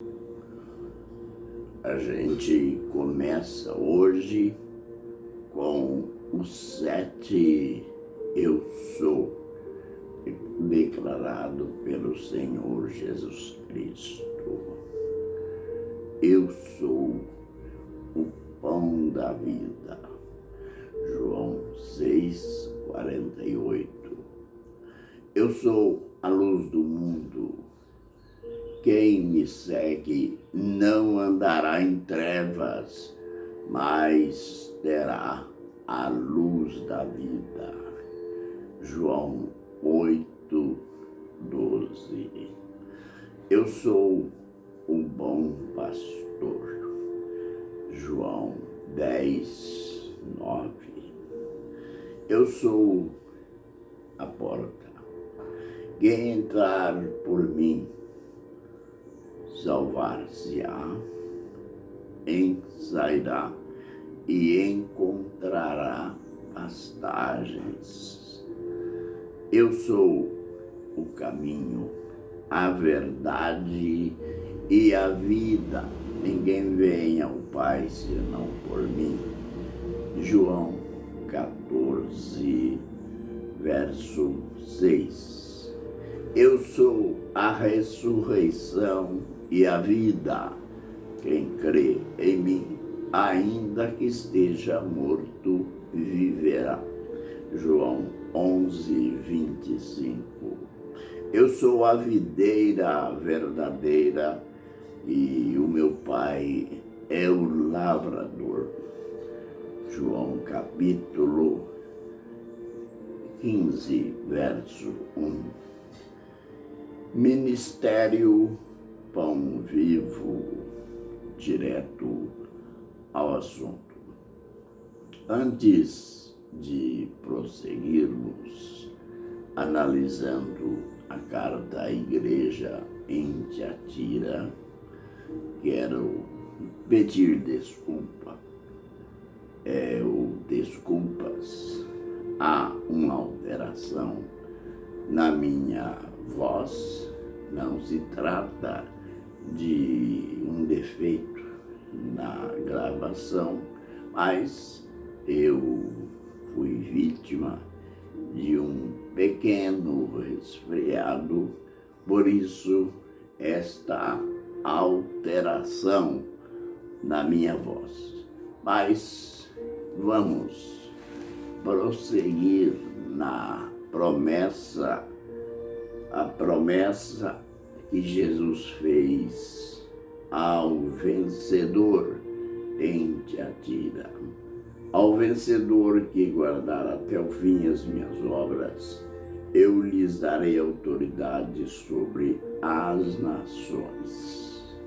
A gente começa hoje com o 7 Eu Sou, declarado pelo Senhor Jesus Cristo. Eu sou o pão da vida. João 6:48. Eu sou a luz do mundo. Quem me segue não andará em trevas, mas terá a luz da vida. João 8:12. Eu sou o bom pastor. João 10:9. Eu sou a porta. Quem entrar por mim salvar-se-á, sairá e encontrará pastagens. Eu sou o caminho, a verdade e a vida. Ninguém vem ao Pai senão por mim. João 14, verso 6. Eu sou a ressurreição e a vida. Quem crê em mim, ainda que esteja morto, viverá. João 11:25. Eu sou a videira verdadeira e o meu Pai é o lavrador. João capítulo 15, verso 1. Ministério Pão Vivo, direto ao assunto. Antes de prosseguirmos analisando a carta à igreja em Tiatira, quero pedir desculpa. Desculpas. Há uma alteração na minha voz. Não se trata de um defeito na gravação, mas eu fui vítima de um pequeno resfriado, por isso esta alteração na minha voz. Mas vamos prosseguir na promessa, a promessa que Jesus fez ao vencedor em Tiatira. Ao vencedor que guardar até o fim as minhas obras, eu lhes darei autoridade sobre as nações.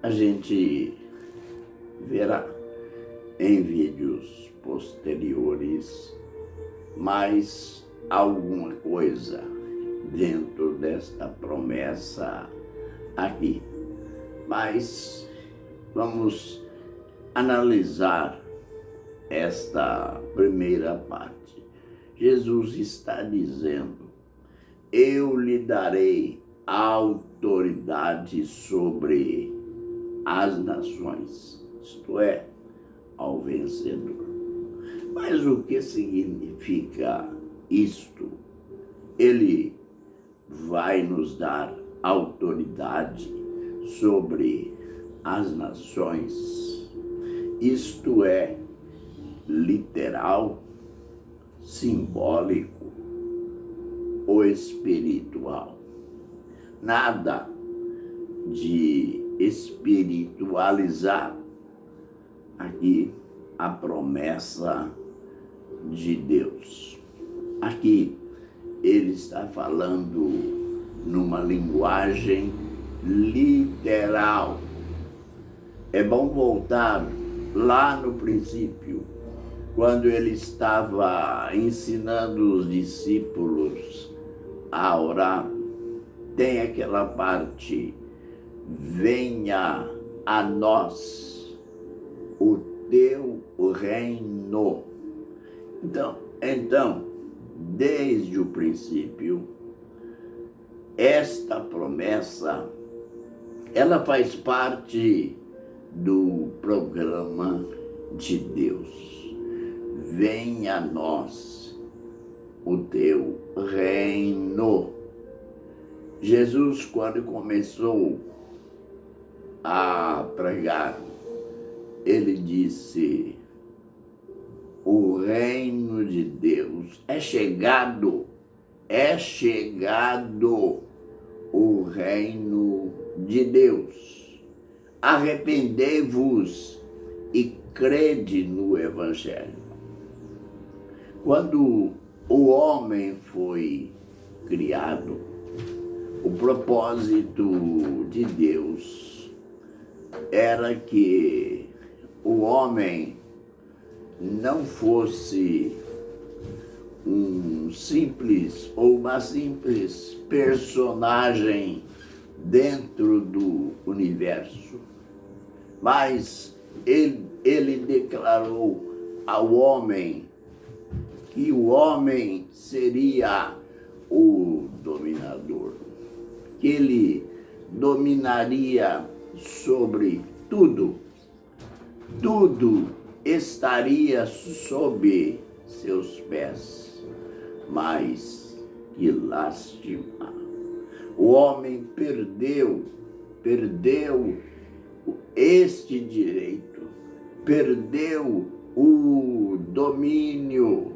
A gente verá em vídeos posteriores mais alguma coisa dentro desta promessa aqui. Mas vamos analisar esta primeira parte. Jesus está dizendo: eu lhe darei autoridade sobre as nações, isto é, ao vencedor. Mas o que significa isto? Ele vai nos dar autoridade sobre as nações. Isto é literal, simbólico ou espiritual. Nada de espiritualizar aqui a promessa de Deus. Aqui ele está falando numa linguagem literal. É bom voltar lá no princípio, quando ele estava ensinando os discípulos a orar. Tem aquela parte: venha a nós o teu reino. Então, desde o princípio, esta promessa ela faz parte do programa de Deus. Venha a nós o teu reino. Jesus, quando começou a pregar, ele disse: o reino de Deus é chegado o reino de Deus. Arrependei-vos e crede no Evangelho. Quando o homem foi criado, o propósito de Deus era que o homem não fosse um simples ou uma simples personagem dentro do universo, mas ele declarou ao homem que o homem seria o dominador, que ele dominaria sobre tudo, tudo estaria sob seus pés. Mas que lástima! O homem perdeu este direito, perdeu o domínio.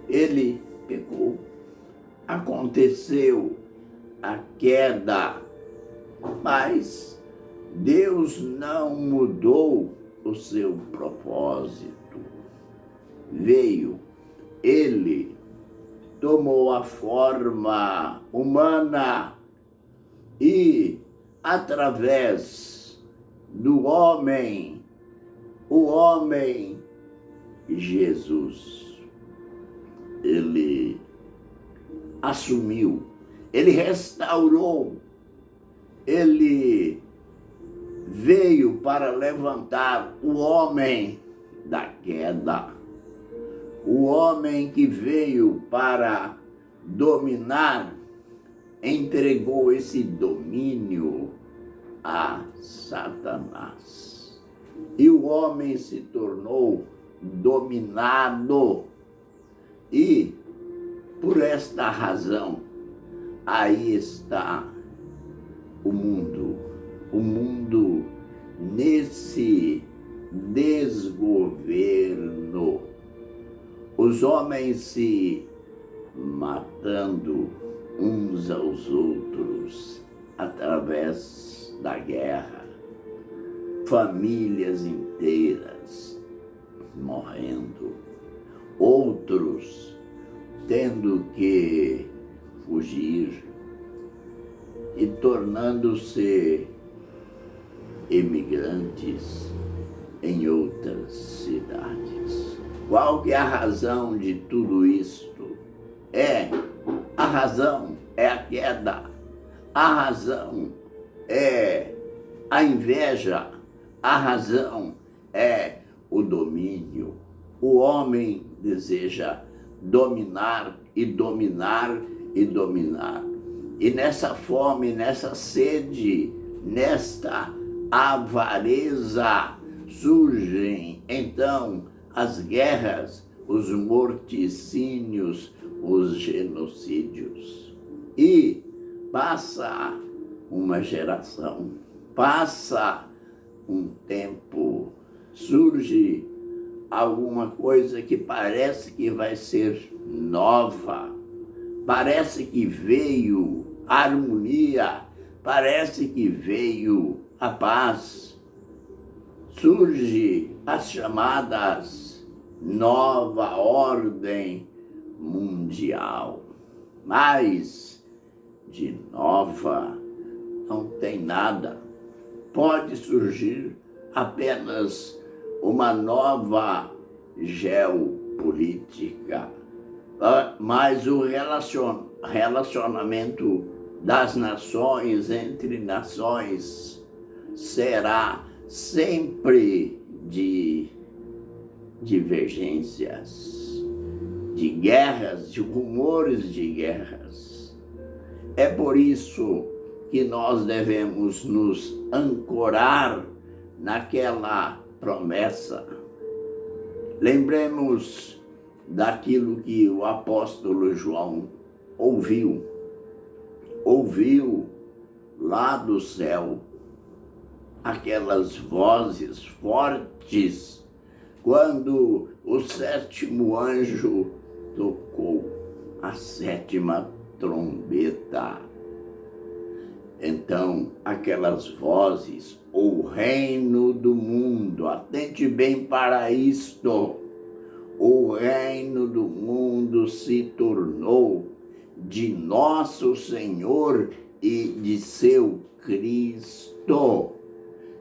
Ele pecou, aconteceu a queda, mas Deus não mudou o seu propósito. Veio, ele tomou a forma humana e, através do homem, o homem Jesus, ele assumiu, ele restaurou, ele veio para levantar o homem da queda, o homem que veio para dominar, entregou esse domínio a Satanás. E o homem se tornou dominado. E, por esta razão, aí está o mundo nesse desgoverno. Os homens se matando uns aos outros através da guerra, famílias inteiras morrendo, outros tendo que fugir e tornando-se imigrantes em outras cidades. Qual que é a razão de tudo isto? A razão é a queda, a razão é a inveja, a razão é o domínio. O homem deseja dominar e dominar e dominar. E nessa fome, nessa sede, nesta avareza, surgem então as guerras, os morticínios, os genocídios. E passa uma geração, passa um tempo, surge alguma coisa que parece que vai ser nova, parece que veio a harmonia, parece que veio a paz. Surge as chamadas nova ordem mundial, mas de nova não tem nada. Pode surgir apenas uma nova geopolítica, mas o relacionamento das nações entre nações será sempre de divergências, de guerras, de rumores de guerras. É por isso que nós devemos nos ancorar naquela promessa. Lembremos daquilo que o apóstolo João ouviu lá do céu, aquelas vozes fortes, quando o sétimo anjo tocou a sétima trombeta. Então, aquelas vozes, o reino do mundo, atente bem para isto, o reino do mundo se tornou de nosso Senhor e de seu Cristo,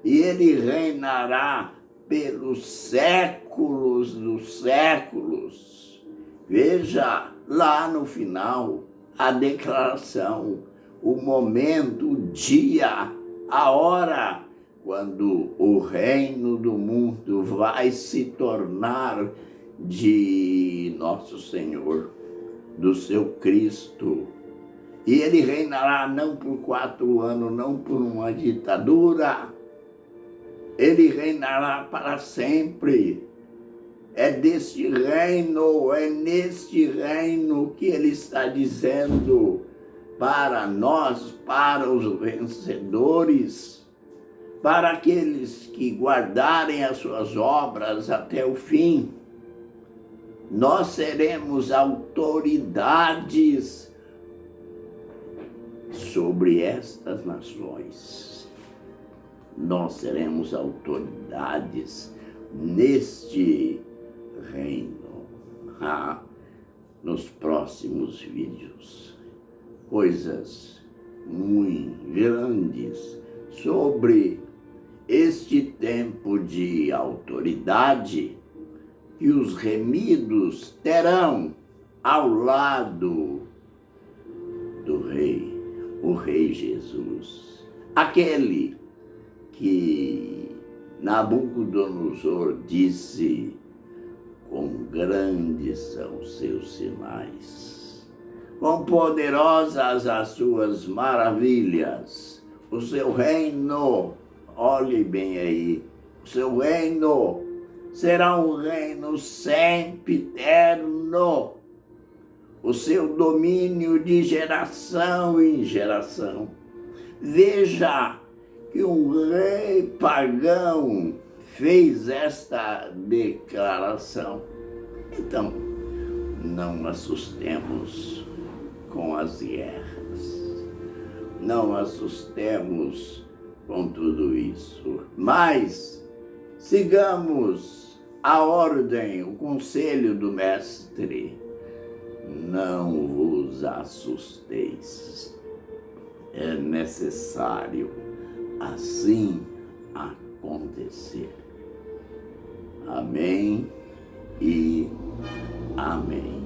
e ele reinará pelos séculos dos séculos. Veja lá no final a declaração, o momento, o dia, a hora, quando o reino do mundo vai se tornar de nosso Senhor, do seu Cristo. E ele reinará não por 4 anos, não por uma ditadura. Ele reinará para sempre. É deste reino, é neste reino que ele está dizendo para nós, para os vencedores, para aqueles que guardarem as suas obras até o fim. Nós seremos autoridades sobre estas nações. Nós seremos autoridades neste reino. Nos próximos vídeos, coisas muito grandes sobre este tempo de autoridade que os remidos terão ao lado do Rei, o Rei Jesus. Aquele que Nabucodonosor disse, quão grandes são seus sinais, quão poderosas as suas maravilhas, o seu reino, olhe bem aí, o seu reino será um reino sempiterno, o seu domínio de geração em geração. Veja que um rei pagão fez esta declaração. Então, não assustemos com as guerras, não assustemos com tudo isso, mas sigamos a ordem, o conselho do mestre. Não vos assusteis. É necessário assim acontecer. Amém e amém.